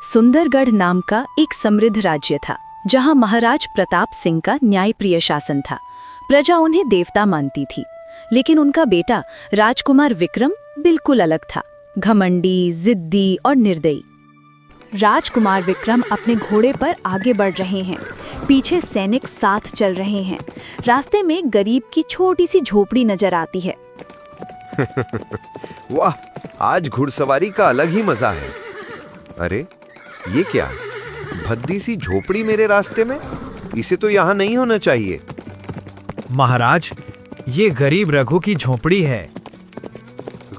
सुंदरगढ़ नाम का एक समृद्ध राज्य था, जहां महाराज प्रताप सिंह का न्यायप्रिय शासन था। प्रजा उन्हें देवता मानती थी, लेकिन उनका बेटा राजकुमार विक्रम बिल्कुल अलग था, घमंडी, जिद्दी और निर्दयी। राजकुमार विक्रम अपने घोड़े पर आगे बढ़ रहे हैं, पीछे सैनिक साथ चल रहे हैं। रास्ते में गरीब की छोटी सी झोपड़ी नजर आती है। वाह, आज घुड़सवारी का अलग ही मजा है। अरे ये क्या, भद्दी सी झोपड़ी मेरे रास्ते में? इसे तो यहाँ नहीं होना चाहिए। महाराज, ये गरीब रघु की झोपड़ी है।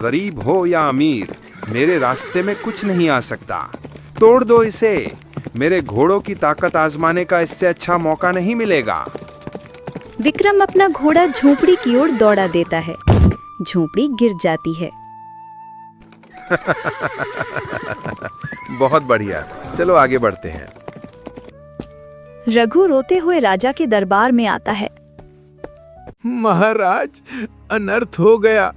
गरीब हो या अमीर, मेरे रास्ते में कुछ नहीं आ सकता। तोड़ दो इसे। मेरे घोड़ों की ताकत आजमाने का इससे अच्छा मौका नहीं मिलेगा। विक्रम अपना घोड़ा झोपड़ी की ओर दौड़ा देता है। झोपड़ी गिर जाती है। बहुत बढ़िया, चलो आगे बढ़ते हैं। रघु रोते हुए राजा के दरबार में आता है। महाराज, अनर्थ हो गया,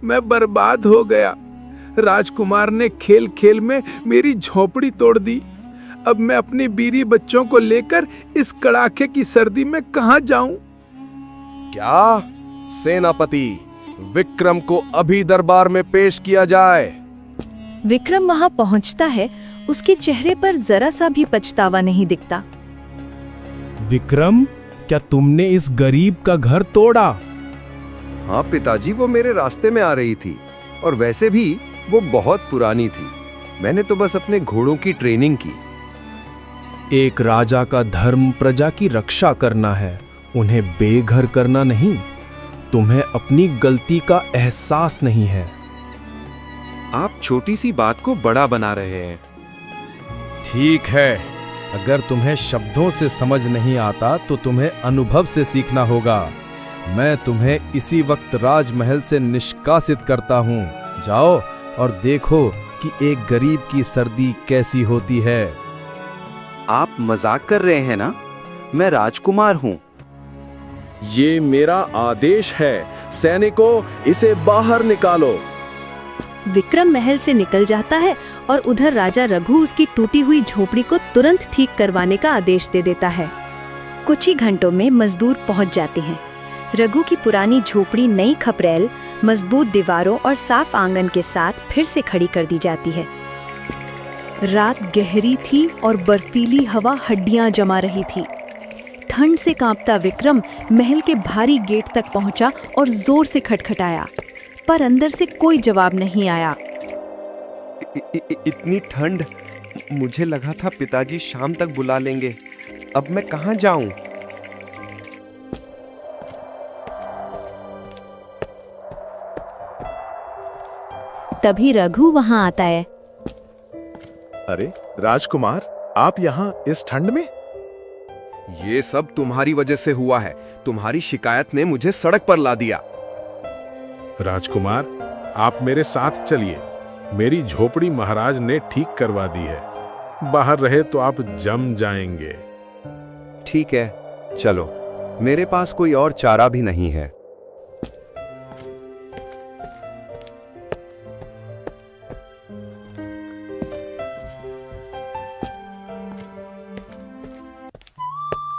मैं बर्बाद हो गया। राजकुमार ने खेल खेल में मेरी झोपड़ी तोड़ दी। अब मैं अपने बीरी बच्चों को लेकर इस कड़ाके की सर्दी में कहां जाऊं? क्या? सेनापति विक्रम को अभी दरबार में पेश किया जाए। विक्रम वहां पहुंचता है। उसके चेहरे पर जरा सा भी पछतावा नहीं दिखता। विक्रम, क्या तुमने इस गरीब का घर तोड़ा? हाँ पिताजी, वो मेरे रास्ते में आ रही थी, और वैसे भी वो बहुत पुरानी थी। मैंने तो बस अपने घोड़ों की ट्रेनिंग की। एक राजा का धर्म प्रजा की रक्षा करना है, उन्हें बेघर करना नहीं। तुम्हें अपनी गलती का एहसास नहीं है। आप छोटी सी बात को बड़ा बना रहे हैं। ठीक है, अगर तुम्हें शब्दों से समझ नहीं आता तो तुम्हें अनुभव से सीखना होगा। मैं तुम्हें इसी वक्त राजमहल से निष्कासित करता हूँ। जाओ और देखो कि एक गरीब की सर्दी कैसी होती है। आप मजाक कर रहे हैं ना? मैं राजकुमार हूँ। ये मेरा आदेश है। सैनिकों, इसे बाहर निकालो। विक्रम महल से निकल जाता है और उधर राजा रघु उसकी टूटी हुई झोपड़ी को तुरंत ठीक करवाने का आदेश दे देता है। कुछ ही घंटों में मजदूर पहुंच जाते हैं। रघु की पुरानी झोपड़ी नई खपरेल, मजबूत दीवारों और साफ आंगन के साथ फिर से खड़ी कर दी जाती है। रात गहरी थी और बर्फीली हवा हड्डियां जमा रही थी। ठंड से कांपता विक्रम महल के भारी गेट तक पहुंचा और जोर से खटखटाया, पर अंदर से कोई जवाब नहीं आया। इतनी ठंड! मुझे लगा था पिताजी शाम तक बुला लेंगे। अब मैं कहाँ जाऊं? तभी रघु वहां आता है। अरे राजकुमार, आप यहाँ इस ठंड में? ये सब तुम्हारी वजह से हुआ है। तुम्हारी शिकायत ने मुझे सड़क पर ला दिया। राजकुमार, आप मेरे साथ चलिए। मेरी झोपड़ी महाराज ने ठीक करवा दी है। बाहर रहे तो आप जम जाएंगे। ठीक है, चलो। मेरे पास कोई और चारा भी नहीं है।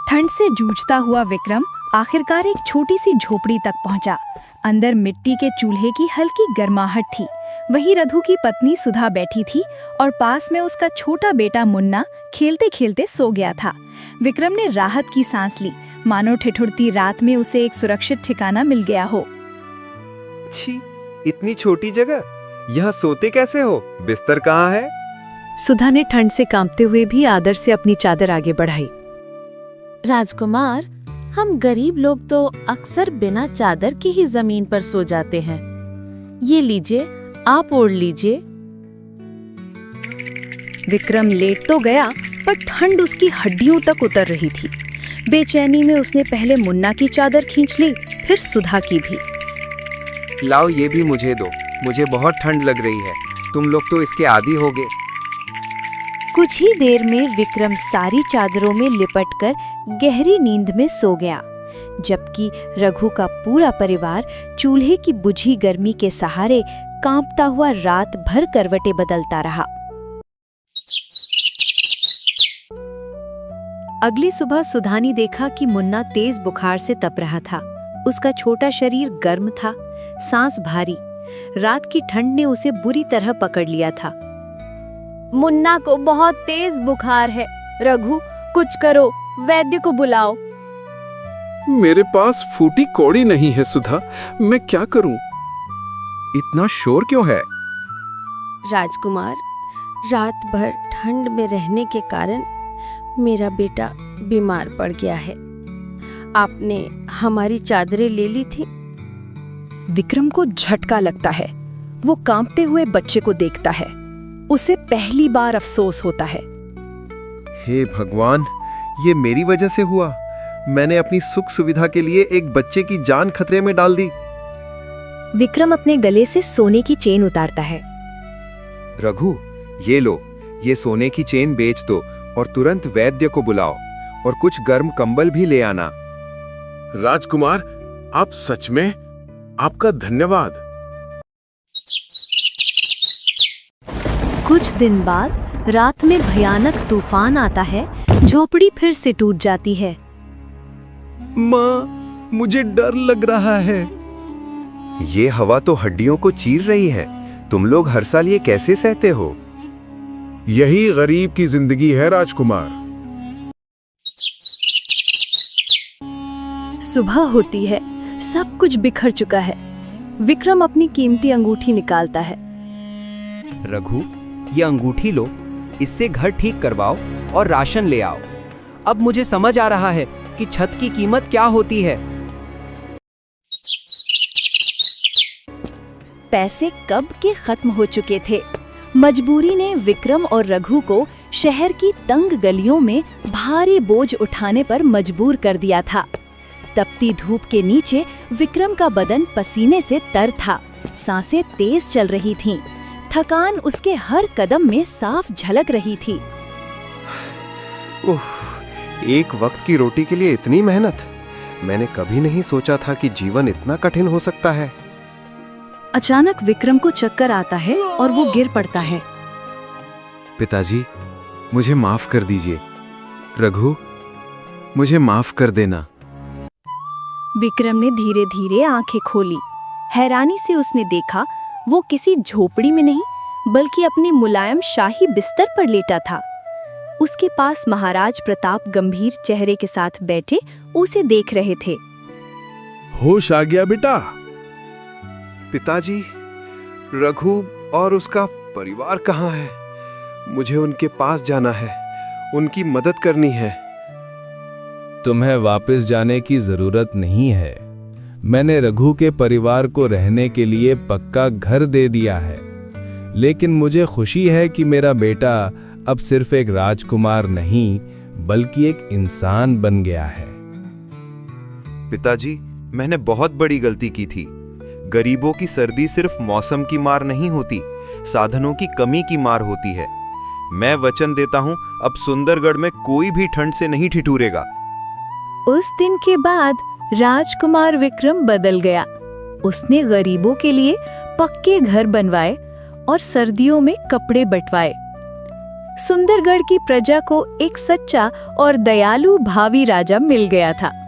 ठंड से जूझता हुआ विक्रम आखिरकार एक छोटी सी झोपड़ी तक पहुंचा। अंदर मिट्टी के चूल्हे की हल्की गर्माहट थी। वहीं रघु की पत्नी सुधा बैठी थी और पास में उसका छोटा बेटा मुन्ना खेलते खेलते सो गया था। विक्रम ने राहत की सांस ली, मानो ठिठुरती रात में उसे एक सुरक्षित ठिकाना मिल गया हो। छी, इतनी छोटी जगह, यहाँ सोते कैसे हो? बिस्तर कहाँ है? सुधा ने ठंड से कांपते हुए भी आदर से अपनी चादर आगे बढ़ाई। राजकुमार, हम गरीब लोग तो अक्सर बिना चादर की ही जमीन पर सो जाते हैं। ये लीजिए, आप ओढ़ लीजिए। विक्रम लेट तो गया, पर ठंड उसकी हड्डियों तक उतर रही थी। बेचैनी में उसने पहले मुन्ना की चादर खींच ली, फिर सुधा की भी। लाओ, ये भी मुझे दो। मुझे बहुत ठंड लग रही है। तुम लोग तो इसके आदी हो गए। कुछ ही देर में विक्रम सारी चादरों में लिपटकर गहरी नींद में सो गया, जबकि रघु का पूरा परिवार चूल्हे की बुझी गर्मी के सहारे कांपता हुआ रात भर करवटें बदलता रहा। अगली सुबह सुधा ने देखा कि मुन्ना तेज बुखार से तप रहा था। उसका छोटा शरीर गर्म था, सांस भारी। रात की ठंड ने उसे बुरी तरह पकड़ लिया था। मुन्ना को बहुत तेज बुखार है। रघु, कुछ करो, वैद्य को बुलाओ। मेरे पास फूटी कौड़ी नहीं है सुधा, मैं क्या करूं? इतना शोर क्यों है? राजकुमार, रात भर ठंड में रहने के कारण मेरा बेटा बीमार पड़ गया है। आपने हमारी चादरें ले ली थी। विक्रम को झटका लगता है। वो कांपते हुए बच्चे को देखता है। उसे पहली बार अफसोस होता है। हे भगवान, ये मेरी वजह से हुआ। मैंने अपनी सुख सुविधा के लिए एक बच्चे की जान खतरे में डाल दी। विक्रम अपने गले से सोने की चेन उतारता है। रघु, ये लो, ये सोने की चेन बेच दो और तुरंत वैद्य को बुलाओ और कुछ गर्म कंबल भी ले आना। राजकुमार, आप सच में, आपका धन्यवाद। कुछ दिन बाद रात में भयानक तूफान आता है। झोपड़ी फिर से टूट जाती है। माँ, मुझे डर लग रहा है। ये हवा तो हड्डियों को चीर रही है। तुम लोग हर साल ये कैसे सहते हो? यही गरीब की जिंदगी है राजकुमार। सुबह होती है, सब कुछ बिखर चुका है। विक्रम अपनी कीमती अंगूठी निकालता है। रघु, ये अंगूठी लो, इससे घर ठीक करवाओ और राशन ले आओ। अब मुझे समझ आ रहा है कि छत की कीमत क्या होती है। पैसे कब के खत्म हो चुके थे। मजबूरी ने विक्रम और रघु को शहर की तंग गलियों में भारी बोझ उठाने पर मजबूर कर दिया था। तपती धूप के नीचे विक्रम का बदन पसीने से तर था। सांसें तेज चल रही थीं। थकान उसके हर कदम में साफ झलक रही थी। एक वक्त की रोटी के लिए इतनी मेहनत। मैंने कभी नहीं सोचा था कि जीवन इतना कठिन हो सकता है। अचानक विक्रम को चक्कर आता है और वो गिर पड़ता है। पिताजी, मुझे माफ कर दीजिए। रघु, मुझे माफ कर देना। विक्रम ने धीरे धीरे आंखें खोली। हैरानी से उसने देखा वो किसी झोपड़ी में नहीं बल्कि अपनी मुलायम शाही बिस्तर पर लेटा था। उसके पास महाराज प्रताप गंभीर चेहरे के साथ बैठे उसे देख रहे थे। होश आ गया बेटा? पिताजी, रघु और उसका परिवार कहाँ है? मुझे उनके पास जाना है, उनकी मदद करनी है। तुम्हें वापस जाने की जरूरत नहीं है। मैंने रघु के परिवार को रहने के लिए पक्का घर दे दिया है। लेकिन मुझे खुशी है कि मेरा बेटा अब सिर्फ एक राजकुमार नहीं बल्कि एक इंसान बन गया है। पिताजी, मैंने बहुत बड़ी गलती की थी। गरीबों की सर्दी सिर्फ मौसम की मार नहीं होती, साधनों की कमी की मार होती है। मैं वचन देता हूं, अब सुंदरगढ़ में कोई भी ठंड से नहीं ठिठुरेगा। उस दिन के बाद राजकुमार विक्रम बदल गया। उसने गरीबों के लिए पक्के घर बनवाए और सर्दियों में कपड़े बंटवाए। सुंदरगढ़ की प्रजा को एक सच्चा और दयालु भावी राजा मिल गया था।